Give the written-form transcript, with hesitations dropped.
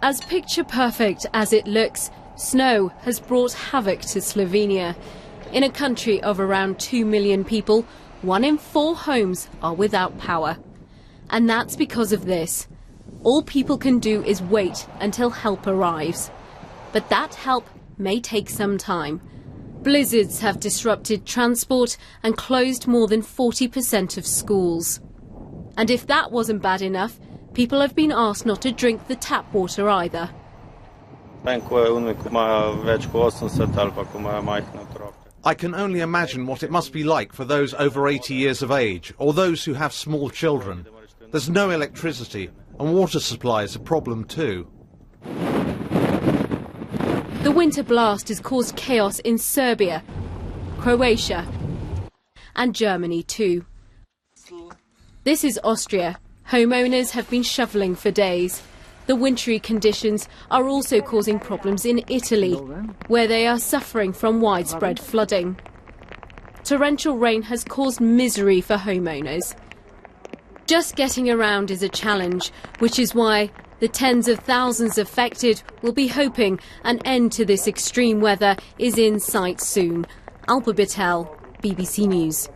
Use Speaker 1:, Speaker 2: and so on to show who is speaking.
Speaker 1: As picture perfect as it looks, snow has brought havoc to Slovenia. In a country of around 2 million people, 1 in 4 homes are without power. And that's because of this. All people can do is wait until help arrives. But that help may take some time. Blizzards have disrupted transport and closed more than 40% of schools. And if that wasn't bad enough, people have been asked not to drink the tap water either.
Speaker 2: I
Speaker 3: can only imagine what it must be like for those over 80 years of age or those who have small children. There's no electricity and water supply is a problem too.
Speaker 1: The winter blast has caused chaos in Serbia, Croatia and Germany too. This is Austria. Homeowners have been shoveling for days. The wintry conditions are also causing problems in Italy, where they are suffering from widespread flooding. Torrential rain has caused misery for homeowners. Just getting around is a challenge, which is why the tens of thousands affected will be hoping an end to this extreme weather is in sight soon. Alpa Bitel, BBC News.